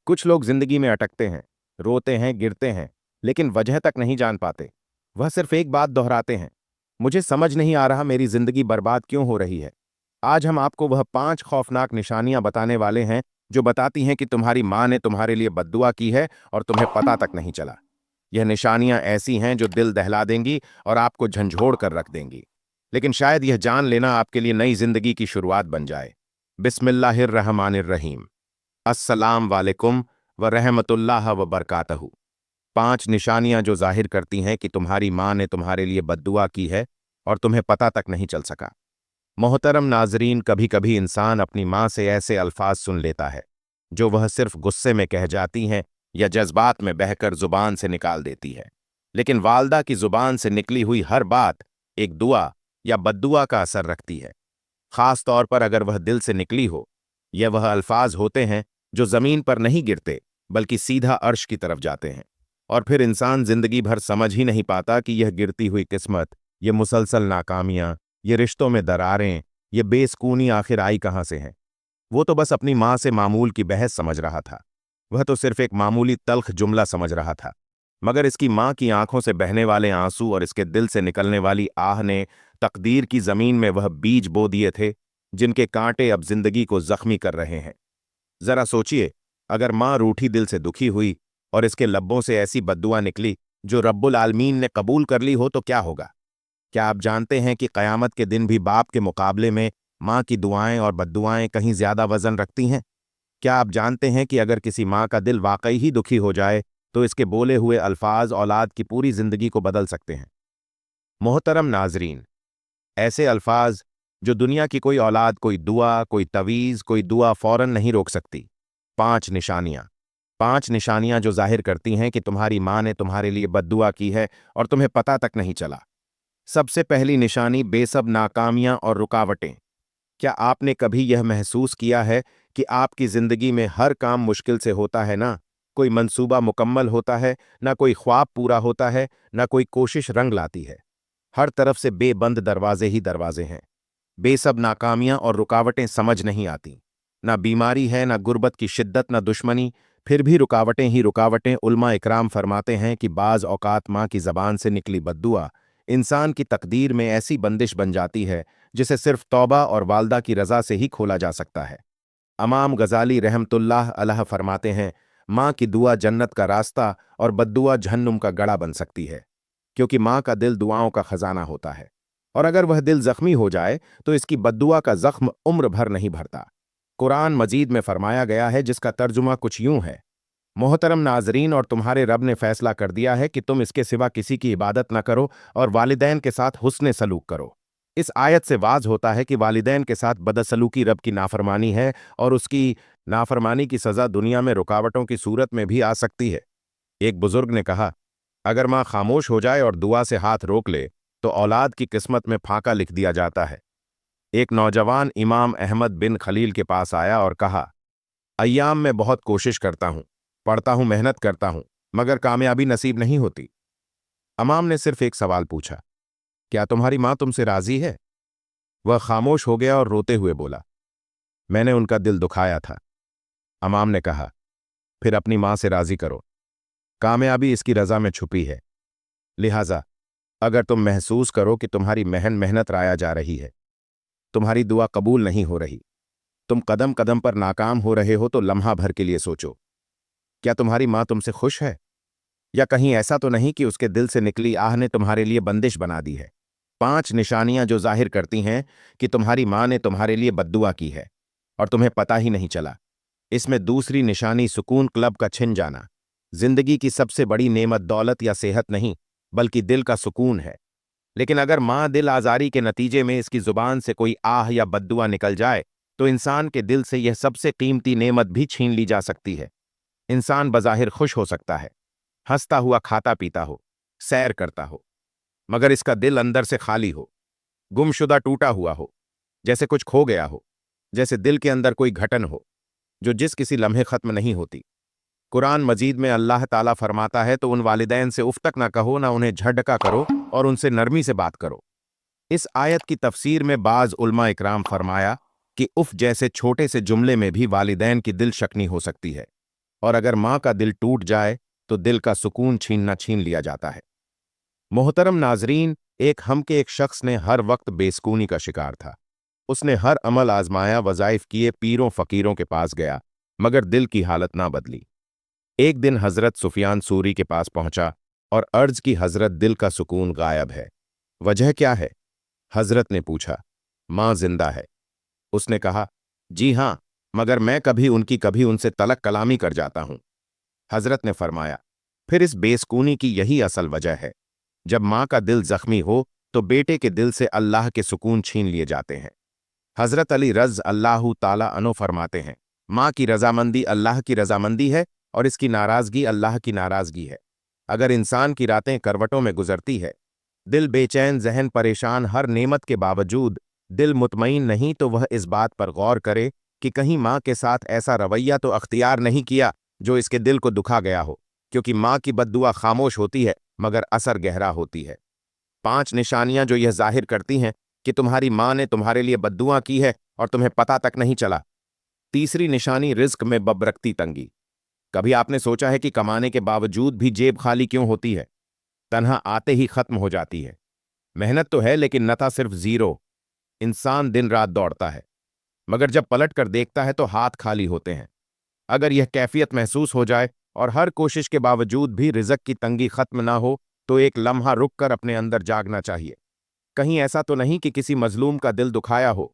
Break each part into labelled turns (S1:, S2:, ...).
S1: कुछ लोग जिंदगी में अटकते हैं, रोते हैं, गिरते हैं, लेकिन वजह तक नहीं जान पाते। वह सिर्फ एक बात दोहराते हैं, मुझे समझ नहीं आ रहा मेरी जिंदगी बर्बाद क्यों हो रही है। आज हम आपको वह 5 खौफनाक निशानियां बताने वाले हैं जो बताती हैं कि तुम्हारी माँ ने तुम्हारे लिए बद्दुआ की है और तुम्हें पता तक नहीं चला। यह निशानियां ऐसी हैं जो दिल दहला देंगी और आपको झंझोड़ कर रख देंगी, लेकिन शायद यह जान लेना आपके लिए नई जिंदगी की शुरुआत बन जाए। बिस्मिल्लाहिर्रहमानिर्रहीम। अस्सलाम वालेकुम व रहमतुल्लाह व बरकातहू। 5 निशानियां जो जाहिर करती हैं कि तुम्हारी माँ ने तुम्हारे लिए बद्दुआ की है और तुम्हें पता तक नहीं चल सका। मोहतरम नाजरीन, कभी कभी इंसान अपनी माँ से ऐसे अल्फाज सुन लेता है जो वह सिर्फ गुस्से में कह जाती हैं या जज्बात में बहकर जुबान से निकाल देती है, लेकिन वालदा की जुबान से निकली हुई हर बात एक दुआ या बद्दुआ का असर रखती है, खास तौर पर अगर वह दिल से निकली हो। यह वह अल्फाज होते हैं जो जमीन पर नहीं गिरते बल्कि सीधा अर्श की तरफ जाते हैं, और फिर इंसान जिंदगी भर समझ ही नहीं पाता कि यह गिरती हुई किस्मत, ये मुसलसल नाकामियां, ये रिश्तों में दरारें, ये बेसकूनी आखिर आई कहाँ से हैं। वो तो बस अपनी माँ से मामूल की बहस समझ रहा था, वह तो सिर्फ एक मामूली तल्ख जुमला समझ रहा था, मगर इसकी माँ की आंखों से बहने वाले आंसू और इसके दिल से निकलने वाली आह ने तकदीर की जमीन में वह बीज बो दिए थे जिनके कांटे अब जिंदगी को जख्मी कर रहे हैं। जरा सोचिए, अगर माँ रूठी दिल से दुखी हुई और इसके लब्बों से ऐसी बद्दुआ निकली जो रब्बुल आलमीन ने कबूल कर ली हो तो क्या होगा। क्या आप जानते हैं कि क़यामत के दिन भी बाप के मुकाबले में माँ की दुआएं और बद्दुआएं कहीं ज्यादा वजन रखती हैं। क्या आप जानते हैं कि अगर किसी माँ का दिल वाकई ही दुखी हो जाए तो इसके बोले हुए अल्फाज औलाद की पूरी जिंदगी को बदल सकते हैं। मोहतरम नाजरीन, ऐसे अल्फाज जो दुनिया की कोई औलाद, कोई दुआ, कोई तवीज़, कोई दुआ फौरन नहीं रोक सकती। 5 निशानियां। 5 निशानियां जो जाहिर करती हैं कि तुम्हारी माँ ने तुम्हारे लिए बद्दुआ की है और तुम्हें पता तक नहीं चला। सबसे पहली निशानी, बेसब नाकामियां और रुकावटें। क्या आपने कभी यह महसूस किया है कि आपकी जिंदगी में हर काम मुश्किल से होता है ना? कोई मंसूबा मुकम्मल होता है, ना कोई ख्वाब पूरा होता है, ना कोई कोशिश रंग लाती है। हर तरफ से बेबंद दरवाजे ही दरवाजे हैं। बेसब नाकामियां और रुकावटें समझ नहीं आती। ना बीमारी है, ना गुर्बत की शिद्दत, ना दुश्मनी, फिर भी रुकावटें ही रुकावटें। उलमा इकराम फरमाते हैं कि बाज औकात माँ की जबान से निकली बद्दुआ इंसान की तकदीर में ऐसी बंदिश बन जाती है जिसे सिर्फ तौबा और वालदा की रजा से ही खोला जा सकता है। इमाम गजाली रहमतुल्लाह अलैह फरमाते हैं, माँ की दुआ जन्नत का रास्ता और बद्दुआ जहन्नुम का गड़ा बन सकती है, क्योंकि माँ का दिल दुआओं का खजाना होता है, और अगर वह दिल जख्मी हो जाए तो इसकी बद्दुआ का जख्म उम्र भर नहीं भरता। कुरान मजीद में फरमाया गया है, जिसका तर्जुमा कुछ यूं है, मोहतरम नाजरीन, और तुम्हारे रब ने फैसला कर दिया है कि तुम इसके सिवा किसी की इबादत न करो और वालिदैन के साथ हुस्न सलूक करो। इस आयत से वाज होता है कि वालिदैन के साथ बदसलूकी रब की नाफरमानी है और उसकी नाफरमानी की सज़ा दुनिया में रुकावटों की सूरत में भी आ सकती है। एक बुजुर्ग ने कहा, अगर माँ खामोश हो जाए और दुआ से हाथ रोक ले तो औलाद की किस्मत में फाका लिख दिया जाता है। एक नौजवान इमाम अहमद बिन खलील के पास आया और कहा, अय्याम में बहुत कोशिश करता हूँ, पढ़ता हूँ, मेहनत करता हूँ, मगर कामयाबी नसीब नहीं होती। इमाम ने सिर्फ एक सवाल पूछा, क्या तुम्हारी माँ तुमसे राजी है? वह खामोश हो गया और रोते हुए बोला, मैंने उनका दिल दुखाया था। इमाम ने कहा, फिर अपनी माँ से राजी करो, कामयाबी इसकी रजा में छुपी है। लिहाजा अगर तुम महसूस करो कि तुम्हारी मेहनत राया जा रही है, तुम्हारी दुआ कबूल नहीं हो रही, तुम कदम कदम पर नाकाम हो रहे हो, तो लम्हा भर के लिए सोचो, क्या तुम्हारी माँ तुमसे खुश है? या कहीं ऐसा तो नहीं कि उसके दिल से निकली आह ने तुम्हारे लिए बंदिश बना दी है। 5 निशानियां जो जाहिर करती हैं कि तुम्हारी माँ ने तुम्हारे लिए बद्दुआ की है और तुम्हें पता ही नहीं चला। इसमें दूसरी निशानी, सुकून क्लब का छिन जाना। जिंदगी की सबसे बड़ी नेमत दौलत या सेहत नहीं, बल्कि दिल का सुकून है। लेकिन अगर माँ दिल आजारी के नतीजे में इसकी जुबान से कोई आह या बद्दुआ निकल जाए तो इंसान के दिल से यह सबसे कीमती नेमत भी छीन ली जा सकती है। इंसान बज़ाहिर खुश हो सकता है, हंसता हुआ खाता पीता हो, सैर करता हो, मगर इसका दिल अंदर से खाली हो, गुमशुदा टूटा हुआ हो, जैसे कुछ खो गया हो, जैसे दिल के अंदर कोई घटन हो जो जिस किसी लम्हे खत्म नहीं होती। कुरान मजीद में अल्लाह ताला फरमाता है, तो उन वालिदैन से उफ तक ना कहो, ना उन्हें झटका करो और उनसे नरमी से बात करो। इस आयत की तफसीर में बाज उलमा इकराम फरमाया कि उफ जैसे छोटे से जुमले में भी वालिदैन की दिल शकनी हो सकती है। और अगर माँ का दिल टूट जाए तो दिल का सुकून छीन लिया जाता है। मोहतरम नाजरीन, एक हम के एक शख्स ने हर वक्त बेसकूनी का शिकार था। उसने हर अमल आजमाया, वज़ाइफ किए, पीरों फकीरों के पास गया, मगर दिल की हालत ना बदली। एक दिन हजरत सुफियान सूरी के पास पहुंचा और अर्ज की, हजरत दिल का सुकून गायब है, वजह क्या है? हजरत ने पूछा। माँ जिंदा है। उसने कहा, जी हां, मगर मैं कभी उनसे तलक कलामी कर जाता हूं। हजरत ने फरमाया, फिर इस बेसकूनी की यही असल वजह है। जब माँ का दिल जख्मी हो तो बेटे के दिल से अल्लाह के सुकून छीन लिए जाते हैं। हजरत अली रज़ अल्लाहु ताला अन्हु फरमाते हैं, माँ की रजामंदी अल्लाह की रजामंदी है और इसकी नाराजगी अल्लाह की नाराजगी है। अगर इंसान की रातें करवटों में गुजरती है, दिल बेचैन, जहन परेशान, हर नेमत के बावजूद दिल मुतमईन नहीं, तो वह इस बात पर गौर करे कि कहीं माँ के साथ ऐसा रवैया तो अख्तियार नहीं किया जो इसके दिल को दुखा गया हो, क्योंकि माँ की बद्दुआ खामोश होती है मगर असर गहरा होती है। 5 निशानियां जो यह जाहिर करती हैं कि तुम्हारी माँ ने तुम्हारे लिए बद्दुआ की है और तुम्हें पता तक नहीं चला। तीसरी निशानी, रिज्क में बबरकती तंगी। कभी आपने सोचा है कि कमाने के बावजूद भी जेब खाली क्यों होती है? तनहा आते ही खत्म हो जाती है। मेहनत तो है लेकिन नता सिर्फ जीरो। इंसान दिन रात दौड़ता है, मगर जब पलट कर देखता है तो हाथ खाली होते हैं। अगर यह कैफियत महसूस हो जाए और हर कोशिश के बावजूद भी रिज़्क की तंगी खत्म ना हो, तो एक लम्हा रुक कर अपने अंदर जागना चाहिए। कहीं ऐसा तो नहीं कि किसी मजलूम का दिल दुखाया हो?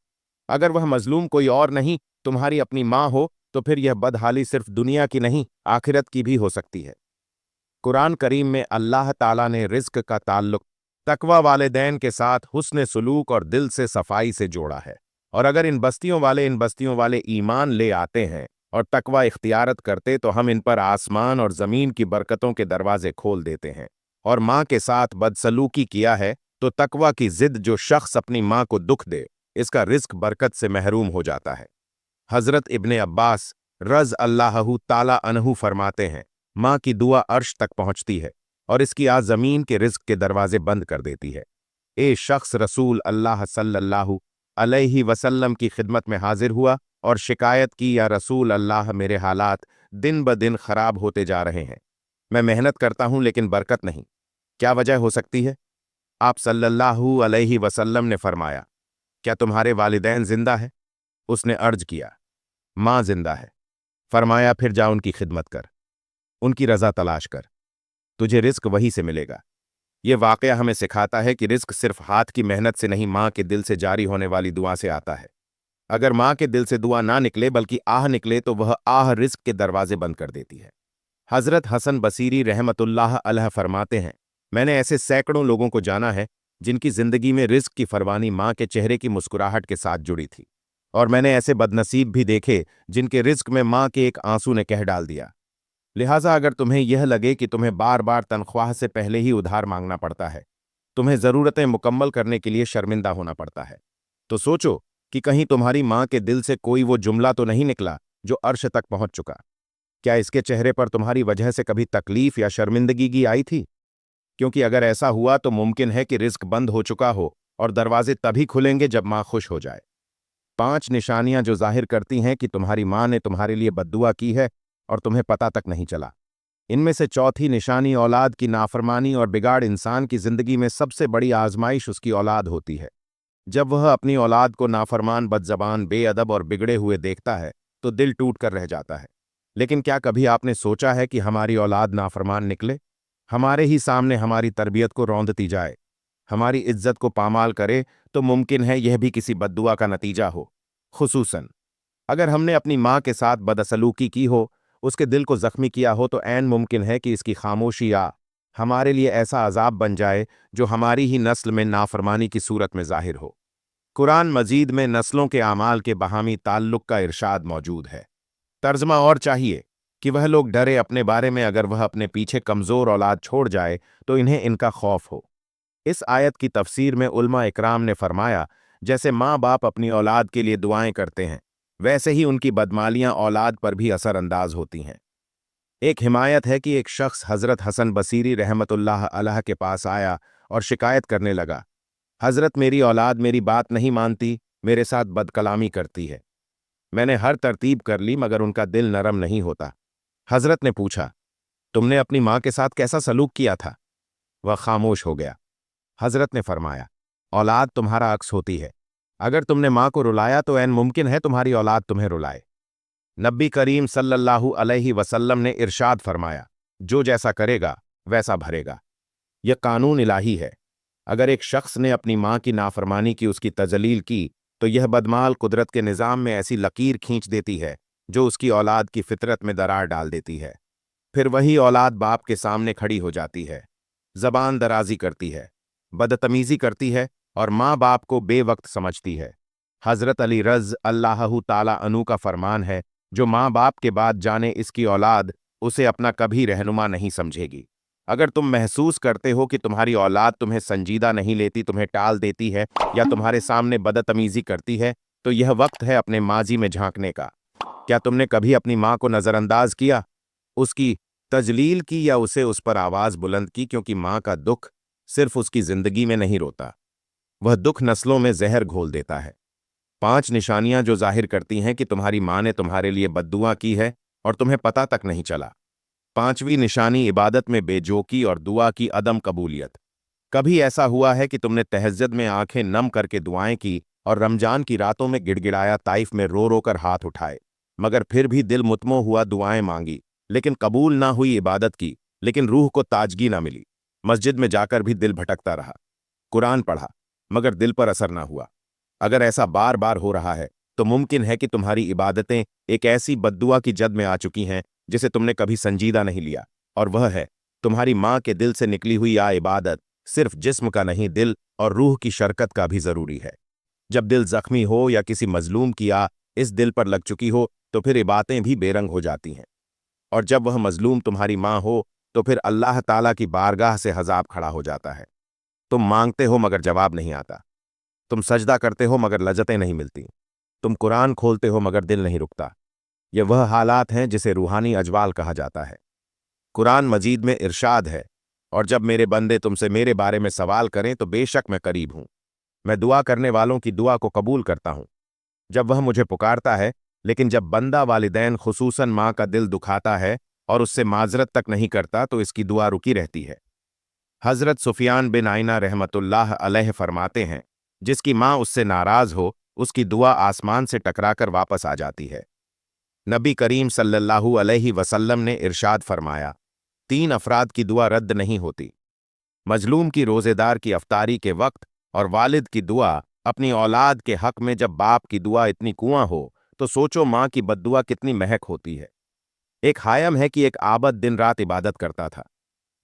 S1: अगर वह मजलूम कोई और नहीं, तुम्हारी अपनी माँ हो, तो फिर यह बदहाली सिर्फ दुनिया की नहीं, आखिरत की भी हो सकती है। कुरान करीम में अल्लाह ताला ने रिज़्क का ताल्लुक तकवा वालिदैन के साथ हुस्न सुलूक और दिल से सफाई से जोड़ा है। और अगर इन बस्तियों वाले ईमान ले आते हैं और तकवा इख्तियारत करते, तो हम इन पर आसमान और ज़मीन की बरकतों के दरवाजे खोल देते हैं। और माँ के साथ बदसलूकी किया है तो तकवा की जिद जो शख्स अपनी माँ को दुख दे, इसका रिज़्क बरकत से महरूम हो जाता है। हजरत इब्ने अब्बास रज़ अल्लाहु ताला अन्हु फरमाते हैं, माँ की दुआ अर्श तक पहुंचती है और इसकी आज ज़मीन के रिज़्क के दरवाजे बंद कर देती है। ए शख्स रसूल अल्लाह सल्लल्लाहु अलैहि वसल्लम की खिदमत में हाजिर हुआ और शिकायत की, या रसूल अल्लाह, मेरे हालात दिन ब दिन खराब होते जा रहे हैं। मैं मेहनत करता हूं लेकिन बरकत नहीं। क्या वजह हो सकती है? आप सल्लल्लाहु अलैहि वसल्लम ने फरमाया, क्या तुम्हारे वालिदैन जिंदा है? उसने अर्ज किया, माँ जिंदा है। फरमाया, फिर जा उनकी खिदमत कर, उनकी रजा तलाश कर, तुझे रिस्क वही से मिलेगा। यह वाकया हमें सिखाता है कि रिस्क सिर्फ हाथ की मेहनत से नहीं, माँ के दिल से जारी होने वाली दुआ से आता है। अगर माँ के दिल से दुआ ना निकले बल्कि आह निकले, तो वह आह रिस्क के दरवाजे बंद कर देती है। हजरत हसन बसीरी रहमतुल्लाह अलैह फरमाते हैं, मैंने ऐसे सैकड़ों लोगों को जाना है जिनकी जिंदगी में रिस्क की फरवानी माँ के चेहरे की मुस्कुराहट के साथ जुड़ी थी, और मैंने ऐसे बदनसीब भी देखे जिनके रिस्क में माँ के एक आंसू ने कह डाल दिया। लिहाजा अगर तुम्हें यह लगे कि तुम्हें बार बार तनख्वाह से पहले ही उधार मांगना पड़ता है, तुम्हें जरूरतें मुकम्मल करने के लिए शर्मिंदा होना पड़ता है, तो सोचो कि कहीं तुम्हारी माँ के दिल से कोई वो जुमला तो नहीं निकला जो अर्श तक पहुंच चुका। क्या इसके चेहरे पर तुम्हारी वजह से कभी तकलीफ या शर्मिंदगी आई थी? क्योंकि अगर ऐसा हुआ तो मुमकिन है कि रिस्क बंद हो चुका हो और दरवाजे तभी खुलेंगे जब माँ खुश हो जाए। 5 निशानियां जो जाहिर करती हैं कि तुम्हारी माँ ने तुम्हारे लिए बद्दुआ की है और तुम्हें पता तक नहीं चला। इनमें से चौथी निशानी, औलाद की नाफरमानी और बिगाड़। इंसान की जिंदगी में सबसे बड़ी आजमाइश उसकी औलाद होती है। जब वह अपनी औलाद को नाफरमान, बदजबान, बेअदब और बिगड़े हुए देखता है तो दिल टूट कर रह जाता है। लेकिन क्या कभी आपने सोचा है कि हमारी औलाद नाफरमान निकले, हमारे ही सामने हमारी तरबियत को रौंदती जाए, हमारी इज्जत को पामाल करे, तो मुमकिन है यह भी किसी बद्दुआ का नतीजा हो। खुसूसन अगर हमने अपनी माँ के साथ बदसलूकी की हो, उसके दिल को जख्मी किया हो, तो ऐन मुमकिन है कि इसकी खामोशी या हमारे लिए ऐसा अजाब बन जाए जो हमारी ही नस्ल में नाफरमानी की सूरत में जाहिर हो। कुरान मजीद में नस्लों के आमाल के बाहमी ताल्लुक का इरशाद मौजूद है। तर्जमा और चाहिए कि वह लोग डरे अपने बारे में, अगर वह अपने पीछे कमजोर औलाद छोड़ जाए तो इन्हें इनका खौफ हो। इस आयत की तफसीर में उलमा इकराम ने फरमाया, जैसे माँ बाप अपनी औलाद के लिए दुआएं करते हैं, वैसे ही उनकी बदमालियां औलाद पर भी असर अंदाज होती हैं। एक हिमायत है कि एक शख्स हजरत हसन बसीरी रहमतुल्लाह अलैह के पास आया और शिकायत करने लगा, हजरत, मेरी औलाद मेरी बात नहीं मानती, मेरे साथ बदकलामी करती है। मैंने हर तरतीब कर ली मगर उनका दिल नरम नहीं होता। हजरत ने पूछा, तुमने अपनी माँ के साथ कैसा सलूक किया था? वह खामोश हो गया। हजरत ने फरमाया, औलाद तुम्हारा अक्स होती है। अगर तुमने माँ को रुलाया तो ऐन मुमकिन है तुम्हारी औलाद तुम्हें रुलाए। नबी करीम सल्लल्लाहु अलैहि वसल्लम ने इरशाद फरमाया, जो जैसा करेगा वैसा भरेगा। यह कानून इलाही है। अगर एक शख्स ने अपनी माँ की नाफरमानी की, उसकी तजलील की, तो यह बदमाल कुदरत के निज़ाम में ऐसी लकीर खींच देती है जो उसकी औलाद की फितरत में दरार डाल देती है। फिर वही औलाद बाप के सामने खड़ी हो जाती है, जबान दराजी करती है, बदतमीजी करती है और माँ बाप को बेवक्त समझती है। हजरत अली रज़ अल्लाहु ताला अनु का फरमान है, जो माँ बाप के बाद जाने इसकी औलाद उसे अपना कभी रहनुमा नहीं समझेगी। अगर तुम महसूस करते हो कि तुम्हारी औलाद तुम्हें संजीदा नहीं लेती, तुम्हें टाल देती है या तुम्हारे सामने बदतमीजी करती है, तो यह वक्त है अपने माजी में झांकने का। क्या तुमने कभी अपनी माँ को नज़रअंदाज किया, उसकी तजलील की या उसे उस पर आवाज़ बुलंद की? क्योंकि माँ का दुख सिर्फ उसकी जिंदगी में नहीं रोता, वह दुख नस्लों में जहर घोल देता है। 5 निशानियां जो जाहिर करती हैं कि तुम्हारी माँ ने तुम्हारे लिए बद्दुआ की है और तुम्हें पता तक नहीं चला। 5वीं निशानी इबादत में बेजोकी और दुआ की अदम कबूलियत। कभी ऐसा हुआ है कि तुमने तहज्जुद में आंखें नम करके दुआएं की और रमजान की रातों में गिड़गिड़ाया, ताइफ में रो रो कर हाथ उठाए, मगर फिर भी दिल मुतमो हुआ, दुआएं मांगी लेकिन कबूल ना हुई, इबादत की लेकिन रूह को ताजगी ना मिली, मस्जिद में जाकर भी दिल भटकता रहा, कुरान पढ़ा मगर दिल पर असर ना हुआ? अगर ऐसा बार बार हो रहा है तो मुमकिन है कि तुम्हारी इबादतें एक ऐसी बद्दुआ की जद में आ चुकी हैं जिसे तुमने कभी संजीदा नहीं लिया, और वह है तुम्हारी माँ के दिल से निकली हुई आ इबादत सिर्फ जिस्म का नहीं, दिल और रूह की शरकत का भी जरूरी है। जब दिल जख्मी हो या किसी मजलूम की आ इस दिल पर लग चुकी हो तो फिर इबादतें भी बेरंग हो जाती हैं, और जब वह मजलूम तुम्हारी माँ हो तो फिर अल्लाह ताला की बारगाह से हजाब खड़ा हो जाता है। तुम मांगते हो मगर जवाब नहीं आता, तुम सजदा करते हो मगर लज्जतें नहीं मिलती, तुम कुरान खोलते हो मगर दिल नहीं रुकता। ये वह हालात हैं जिसे रूहानी अजवाल कहा जाता है। कुरान मजीद में इरशाद है, और जब मेरे बंदे तुमसे मेरे बारे में सवाल करें तो बेशक मैं करीब हूं, मैं दुआ करने वालों की दुआ को कबूल करता हूं जब वह मुझे पुकारता है। लेकिन जब बंदा वालिदैन खुसूसन माँ का दिल दुखाता है और उससे माजरत तक नहीं करता तो इसकी दुआ रुकी रहती है। हजरत सुफियान बिन आइना रहमतुल्लाह अलैह फरमाते हैं, जिसकी माँ उससे नाराज हो उसकी दुआ आसमान से टकराकर वापस आ जाती है। नबी करीम सल्लल्लाहु अलैहि वसल्लम ने इरशाद फरमाया, 3 अफराद की दुआ रद्द नहीं होती, मजलूम की रोजेदार की अफ्तारी के वक्त और वालिद की दुआ अपनी औलाद के हक में। जब बाप की दुआ इतनी कुआं हो तो सोचो माँ की बद्दुआ कितनी महक होती है। एक हायम है कि एक आबद दिन रात इबादत करता था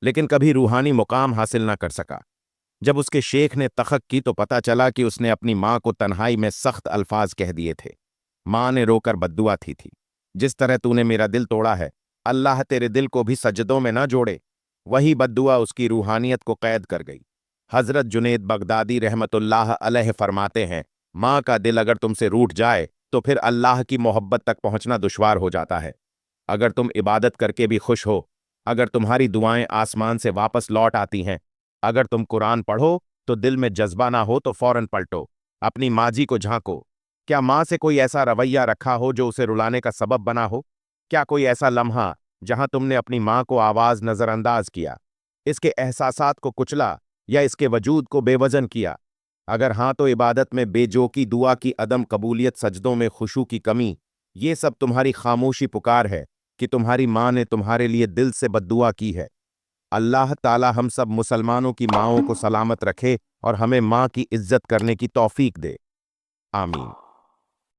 S1: लेकिन कभी रूहानी मुकाम हासिल न कर सका। जब उसके शेख ने तखक की तो पता चला कि उसने अपनी माँ को तन्हाई में सख्त अल्फाज कह दिए थे। माँ ने रोकर बद्दुआ थी, जिस तरह तूने मेरा दिल तोड़ा है, अल्लाह तेरे दिल को भी सजदों में ना जोड़े। वही बद्दुआ उसकी रूहानियत को कैद कर गई। हजरत जुनेद बगदादी रहमतुल्लाह अलैह फरमाते हैं, माँ का दिल अगर तुमसे रूठ जाए तो फिर अल्लाह की मोहब्बत तक पहुंचना दुश्वार हो जाता है। अगर तुम इबादत करके भी खुश हो, अगर तुम्हारी दुआएं आसमान से वापस लौट आती हैं, अगर तुम कुरान पढ़ो तो दिल में जज्बा ना हो तो फौरन पलटो, अपनी माजी को झांको। क्या माँ से कोई ऐसा रवैया रखा हो जो उसे रुलाने का सबब बना हो? क्या कोई ऐसा लम्हा जहां तुमने अपनी माँ को आवाज नजरअंदाज किया, इसके एहसासात को कुचला या इसके वजूद को बेवजन किया? अगर हां तो इबादत में बेजोकी, दुआ की अदम कबूलियत, सजदों में खुशू की कमी, ये सब तुम्हारी खामोशी पुकार है कि तुम्हारी माँ ने तुम्हारे लिए दिल से बद्दुआ की है। अल्लाह ताला हम सब मुसलमानों की माँओं को सलामत रखे और हमें माँ की इज्जत करने की तौफीक दे। आमीन।